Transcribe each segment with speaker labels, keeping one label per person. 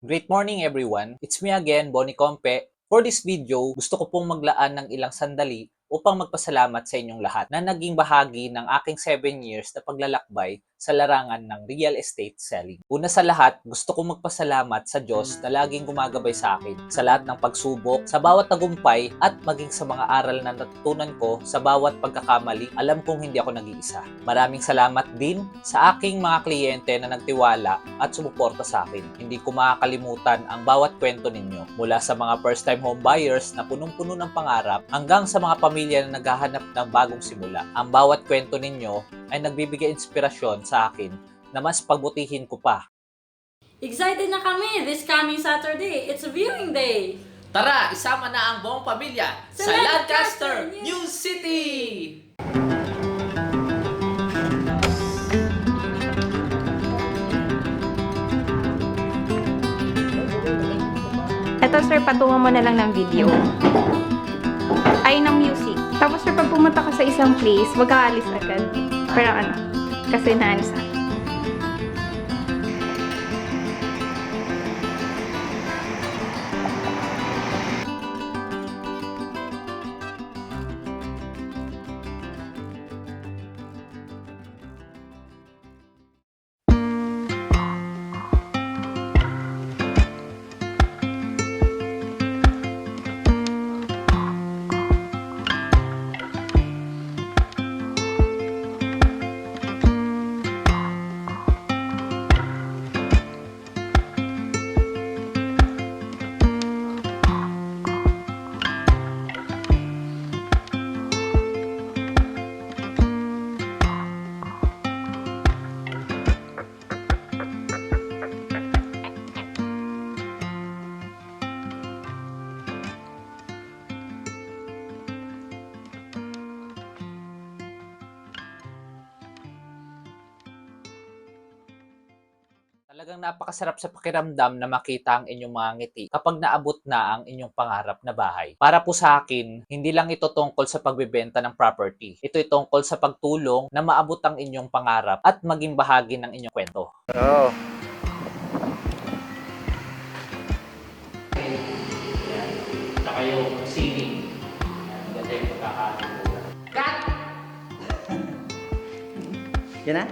Speaker 1: Great morning everyone! It's me again, Bonnie Compe. For this video, gusto ko pong maglaan ng ilang sandali upang magpasalamat sa inyong lahat na naging bahagi ng aking 7 years na paglalakbay sa larangan ng real estate selling. Una sa lahat, gusto ko magpasalamat sa Diyos na laging gumagabay sa akin sa lahat ng pagsubok, sa bawat tagumpay at maging sa mga aral na natutunan ko sa bawat pagkakamali. Alam kong hindi ako nag-iisa. Maraming salamat din sa aking mga kliyente na nagtiwala at sumuporta sa akin. Hindi ko makakalimutan ang bawat kwento ninyo. Mula sa mga first-time home buyers na punong-puno ng pangarap hanggang sa mga pamilya na naghahanap ng bagong simula. Ang bawat kwento ninyo ay nagbibigay inspirasyon sa akin na mas pagbutihin ko pa.
Speaker 2: Excited na kami this coming Saturday. It's a viewing day.
Speaker 3: Tara, isama na ang buong pamilya sa Lancaster, New City!
Speaker 4: Eto sir, patungo mo na lang ng video. Ay, ng music. Tapos sir, pag pumunta ka sa isang place, wag ka alis agad. Pero kasi naalis ako.
Speaker 1: Talagang napakasarap sa pakiramdam na makita ang inyong mga ngiti kapag naabot na ang inyong pangarap na bahay. Para po sa akin, hindi lang ito tungkol sa pagbebenta ng property. Ito ay tungkol sa pagtulong na maabot ang inyong pangarap at maging bahagi ng inyong kwento.
Speaker 5: Oo.
Speaker 1: Saka yung ceiling. Ganda yung pagkakakulura. Cut!
Speaker 5: Yan na?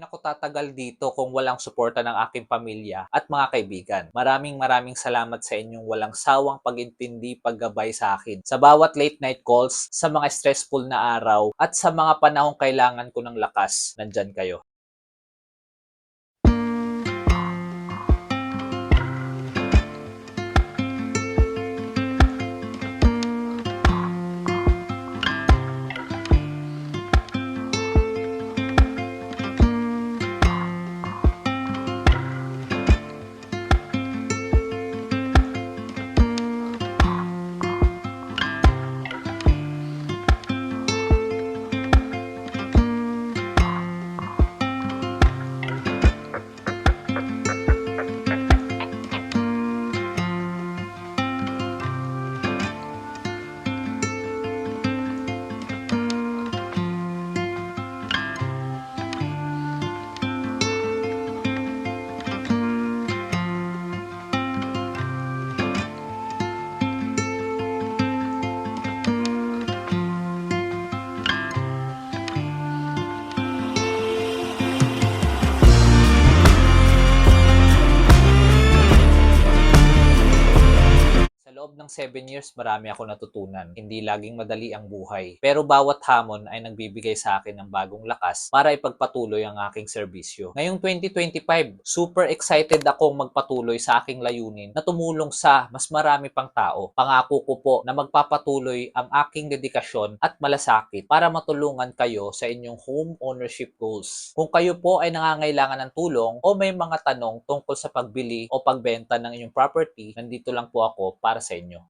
Speaker 1: Ako tatagal dito kung walang suporta ng aking pamilya at mga kaibigan. Maraming salamat sa inyong walang sawang pag-intindi, paggabay sa akin. Sa bawat late night calls, sa mga stressful na araw, at sa mga panahong kailangan ko ng lakas, nandyan kayo. 7 years, marami ako natutunan. Hindi laging madali ang buhay. Pero bawat hamon ay nagbibigay sa akin ng bagong lakas para ipagpatuloy ang aking serbisyo. Ngayong 2025, super excited akong magpatuloy sa aking layunin na tumulong sa mas marami pang tao. Pangako ko po na magpapatuloy ang aking dedikasyon at malasakit para matulungan kayo sa inyong home ownership goals. Kung kayo po ay nangangailangan ng tulong o may mga tanong tungkol sa pagbili o pagbenta ng inyong property, nandito lang po ako para sa inyo.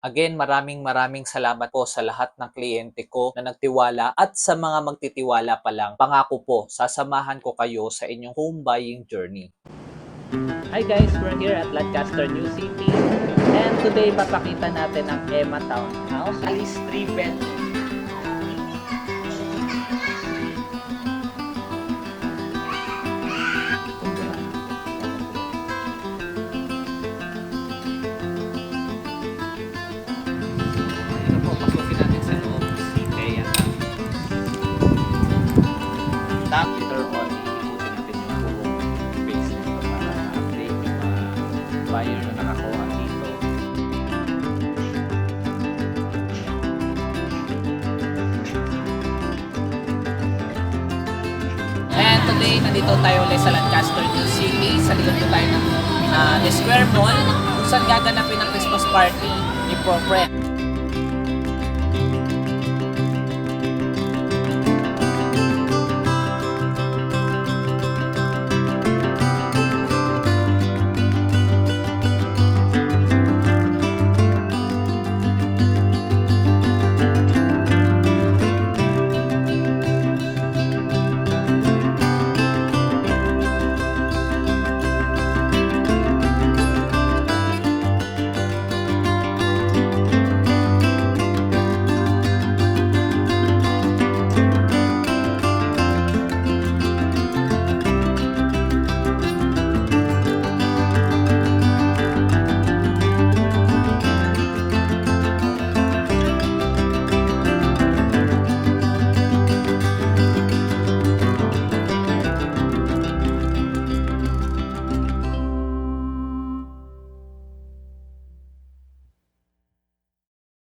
Speaker 1: Again, maraming salamat po sa lahat ng kliyente ko na nagtiwala at sa mga magtitiwala pa lang. Pangako po, sasamahan ko kayo sa inyong home buying journey.
Speaker 5: Hi guys, we're here at Lancaster New City and today papakita natin ang Emma Townhouse. Alice 3 bedroom. Ito po, pasukin natin sa loob. Kaya later on, ikutin natin yung buong space nito para ma-update yung mga buyer na nakakuha dito. And today, nandito tayo ulit sa Lancaster New City. Sa likod po tayo ng The Square Mall kung saan gaganapin ang Christmas party ni Pro-Friend.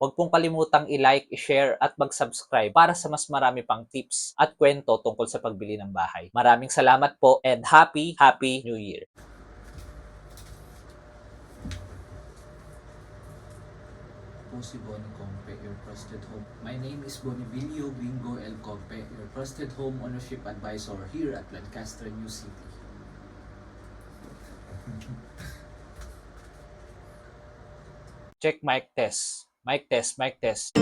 Speaker 1: Huwag pong kalimutang i-like, i-share at mag-subscribe para sa mas marami pang tips at kwento tungkol sa pagbili ng bahay. Maraming salamat po and Happy New Year!
Speaker 3: Po si Bonnie Compe, your trusted home. My name is Bonibilio Bingo L. Compe, your trusted home ownership advisor here at Lancaster New City.
Speaker 1: Check mic test. Mic test.